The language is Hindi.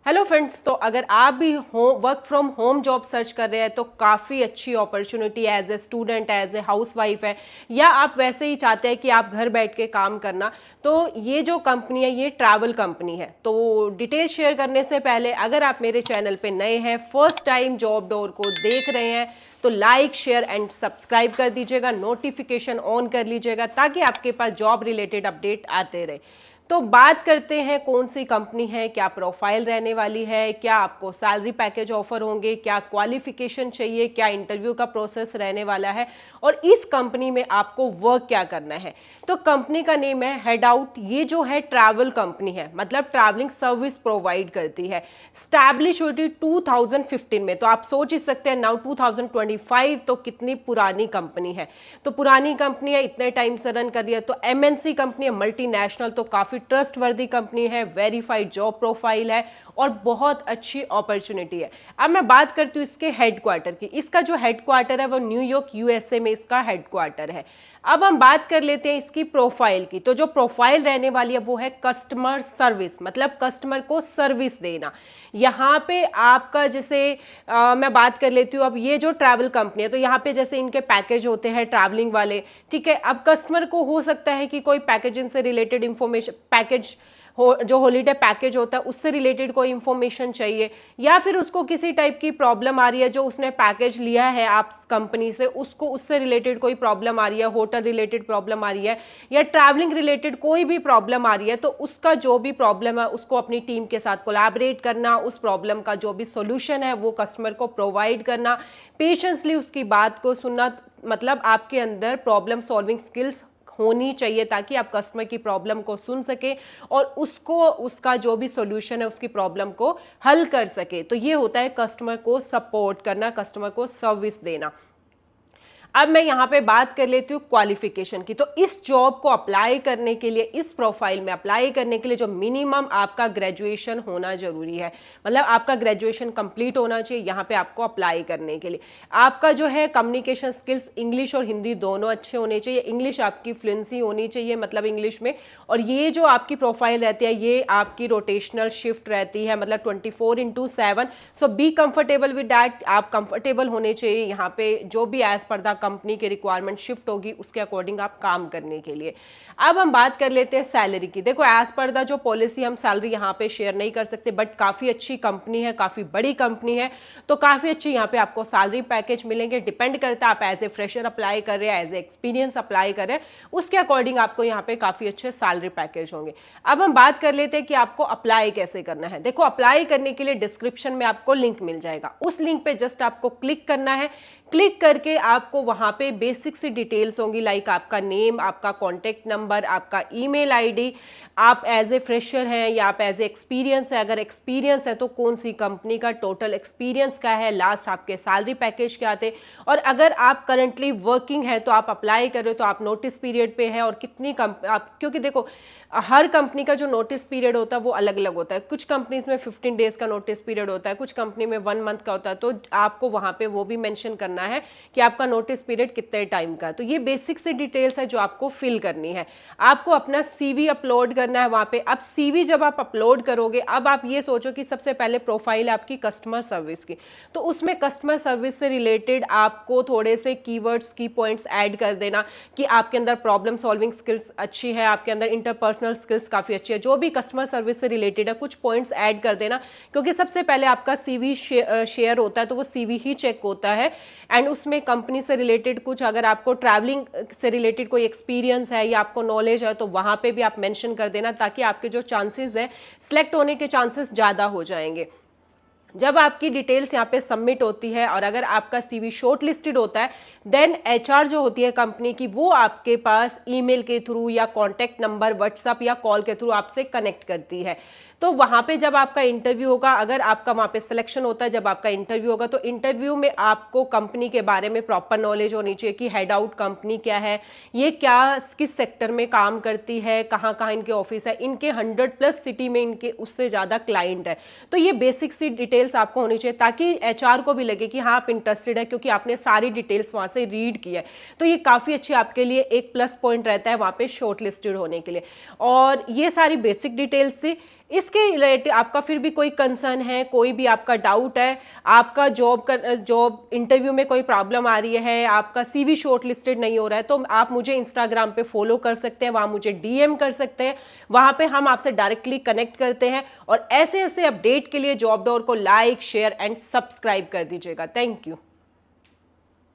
हेलो फ्रेंड्स, तो अगर आप भी work from home job search कर रहे हैं तो काफ़ी अच्छी opportunity as a student, as a housewife है, या आप वैसे ही चाहते हैं कि आप घर बैठ के काम करना, तो ये जो कंपनी है ये ट्रैवल कंपनी है। तो डिटेल शेयर करने से पहले अगर आप मेरे चैनल पे नए हैं, फर्स्ट टाइम जॉब डोर को देख रहे हैं, तो लाइक शेयर एंड सब्सक्राइब कर दीजिएगा, नोटिफिकेशन ऑन कर लीजिएगा ताकि आपके पास जॉब रिलेटेड अपडेट आते रहे। तो बात करते हैं कौन सी कंपनी है, क्या प्रोफाइल रहने वाली है, क्या आपको सैलरी पैकेज ऑफर होंगे, क्या क्वालिफिकेशन चाहिए, क्या इंटरव्यू का प्रोसेस रहने वाला है और इस कंपनी में आपको वर्क क्या करना है। तो कंपनी का नेम है हेड आउट। ये जो है ट्रैवल कंपनी है, मतलब ट्रैवलिंग सर्विस प्रोवाइड करती है। स्टैब्लिश हुई थी 2015 में। तो आप सोच ही सकते हैं नाउ 2025, तो कितनी पुरानी कंपनी है। तो पुरानी कंपनी है, इतने टाइम से रन कर रही है। तो एमएनसी कंपनी है, मल्टीनेशनल, तो काफी ट्रस्टवर्दी कंपनी है, वेरीफाइड जॉब प्रोफाइल है और बहुत अच्छी अपॉर्चुनिटी है। अब मैं बात करती हूँ इसके हेडक्वार्टर की। इसका जो हेडक्वार्टर है वो न्यूयॉर्क यूएसए में इसका हेडक्वार्टर है। अब हम बात कर लेते हैं इसकी प्रोफाइल की। तो जो प्रोफाइल रहने वाली है वो है कस्टमर सर्विस, मतलब कस्टमर को सर्विस देना। यहाँ पे आपका जैसे मैं बात कर लेती हूँ, अब ये जो ट्रैवल कंपनी है तो यहाँ पे जैसे इनके पैकेज होते हैं ट्रैवलिंग वाले, ठीक है। अब कस्टमर को हो सकता है कि कोई पैकेजिंग से रिलेटेड इंफॉर्मेशन, पैकेज जो हॉलीडे पैकेज होता है उससे रिलेटेड कोई इंफॉर्मेशन चाहिए, या फिर उसको किसी टाइप की प्रॉब्लम आ रही है, जो उसने पैकेज लिया है आप कंपनी से, उसको उससे रिलेटेड कोई प्रॉब्लम आ रही है, होटल रिलेटेड प्रॉब्लम आ रही है या ट्रैवलिंग रिलेटेड कोई भी प्रॉब्लम आ रही है, तो उसका जो भी प्रॉब्लम है उसको अपनी टीम के साथ कोलैबोरेट करना, उस प्रॉब्लम का जो भी सोल्यूशन है वो कस्टमर को प्रोवाइड करना, पेशेंसली उसकी बात को सुनना। मतलब आपके अंदर प्रॉब्लम सॉल्विंग स्किल्स होनी चाहिए ताकि आप कस्टमर की प्रॉब्लम को सुन सके और उसको, उसका जो भी सॉल्यूशन है उसकी प्रॉब्लम को हल कर सके। तो ये होता है कस्टमर को सपोर्ट करना, कस्टमर को सर्विस देना। अब मैं यहाँ पे बात कर लेती हूँ क्वालिफिकेशन की। तो इस जॉब को अप्लाई करने के लिए, इस प्रोफाइल में अप्लाई करने के लिए जो मिनिमम आपका ग्रेजुएशन होना जरूरी है, मतलब आपका ग्रेजुएशन कंप्लीट होना चाहिए यहाँ पे आपको अप्लाई करने के लिए। आपका जो है कम्युनिकेशन स्किल्स, इंग्लिश और हिंदी दोनों अच्छे होने चाहिए। इंग्लिश आपकी फ्लुएंसी होनी चाहिए, मतलब इंग्लिश में। और ये जो आपकी प्रोफाइल रहती है ये आपकी रोटेशनल शिफ्ट रहती है, मतलब 24/7। सो बी कंफर्टेबल विद डैट। आप कंफर्टेबल होने चाहिए यहाँ पे, जो भी एज पर द कंपनी की रिक्वायरमेंट शिफ्ट होगी उसके अकॉर्डिंग आप काम करने के लिए। अब हम बात कर लेते हैं सैलरी की। देखो एज पर द जो पॉलिसी हम सैलरी यहाँ पे शेयर नहीं कर सकते, बट काफी अच्छी कंपनी है, काफी बड़ी कंपनी है, तो काफी अच्छी यहाँ पे आपको सैलरी पैकेज मिलेंगे। डिपेंड करता है आप एज ए फ्रेशर अप्लाई कर रहे हैं, एज ए एक्सपीरियंस अप्लाई कर रहे हैं, उसके अकॉर्डिंग आपको यहाँ पे काफी अच्छे सैलरी पैकेज होंगे। अब हम बात कर लेते हैं कि आपको अप्लाई कैसे करना है। देखो अप्लाई करने के लिए डिस्क्रिप्शन में आपको लिंक मिल जाएगा, उस लिंक पे जस्ट आपको क्लिक करना है। क्लिक करके आपको वहां पे बेसिक सी डिटेल्स होंगी, लाइक आपका नेम, आपका कॉन्टेक्ट नंबर, आपका ईमेल आईडी, आप एज ए फ्रेशर हैं या आप एज ए एक्सपीरियंस है। अगर एक्सपीरियंस है तो कौन सी कंपनी का टोटल एक्सपीरियंस क्या है, लास्ट आपके सैलरी पैकेज क्या थे, और अगर आप करंटली वर्किंग है तो आप अप्लाई कर रहे हो तो आप नोटिस पीरियड पे हैं और कितनी आप, क्योंकि देखो हर कंपनी का जो नोटिस पीरियड होता है वो अलग अलग होता है। कुछ कंपनीज में 15 डेज का नोटिस पीरियड होता है, कुछ कंपनी में 1 मंथ का होता है। तो आपको वहां पे वो भी मेंशन करना है कि आपका नोटिस पीरियड कितने टाइम का है। तो ये बेसिक से डिटेल्स है जो आपको फिल करनी है। आपको अपना सीवी अपलोड करना है वहां पे। अब सीवी जब आप अपलोड करोगे, अब आप ये सोचो कि सबसे पहले प्रोफाइल आपकी कस्टमर सर्विस की, तो उसमें कस्टमर सर्विस से रिलेटेड आपको थोड़े से कीवर्ड्स, की पॉइंट्स ऐड कर देना कि आपके अंदर प्रॉब्लम सॉल्विंग स्किल्स अच्छी है, आपके अंदर इंटरपर्सनल स्किल्स काफी अच्छी है, जो भी कस्टमर सर्विस से रिलेटेड है कुछ पॉइंट्स ऐड कर देना। क्योंकि सबसे पहले आपका सीवी शेयर होता है तो वो सीवी ही चेक होता है, एंड उसमें कंपनी से रिलेटेड कुछ, अगर आपको ट्रैवलिंग से रिलेटेड कोई एक्सपीरियंस है या आपको नॉलेज है तो वहां पे भी आप मेंशन कर देना, ताकि आपके जो चांसेस है सिलेक्ट होने के चांसेस ज्यादा हो जाएंगे। जब आपकी डिटेल्स यहाँ पे सबमिट होती है और अगर आपका सीवी शॉर्ट लिस्टेड होता है, देन एचआर जो होती है कंपनी की, वो आपके पास ईमेल के थ्रू या कॉन्टैक्ट नंबर, व्हाट्सएप या कॉल के थ्रू आपसे कनेक्ट करती है। तो वहां पे जब आपका इंटरव्यू होगा, अगर आपका वहां पे सिलेक्शन होता है, जब आपका इंटरव्यू होगा तो इंटरव्यू में आपको कंपनी के बारे में प्रॉपर नॉलेज होनी चाहिए कि हेड आउट कंपनी क्या है, ये क्या किस सेक्टर में काम करती है, कहाँ कहाँ इनके ऑफिस है, इनके 100+ सिटी में इनके उससे ज्यादा क्लाइंट है। तो ये बेसिक सी डिटेल्स आपको होनी चाहिए ताकि एचआर को भी लगे कि हाँ आप इंटरेस्टेड है, क्योंकि आपने सारी डिटेल्स वहां से रीड की है। तो ये काफी अच्छी आपके लिए एक प्लस पॉइंट रहता है वहां पे शॉर्ट लिस्टेड होने के लिए। और ये सारी बेसिक डिटेल्स थी। इसके रिलेटेड आपका फिर भी कोई कंसर्न है, कोई भी आपका डाउट है, आपका जॉब इंटरव्यू में कोई प्रॉब्लम आ रही है, आपका सीवी शॉर्टलिस्टेड नहीं हो रहा है, तो आप मुझे इंस्टाग्राम पे फॉलो कर सकते हैं, वहां मुझे डीएम कर सकते हैं, वहां पे हम आपसे डायरेक्टली कनेक्ट करते हैं। और ऐसे ऐसे अपडेट के लिए जॉब डोर को लाइक, शेयर एंड सब्सक्राइब कर दीजिएगा। Thank you.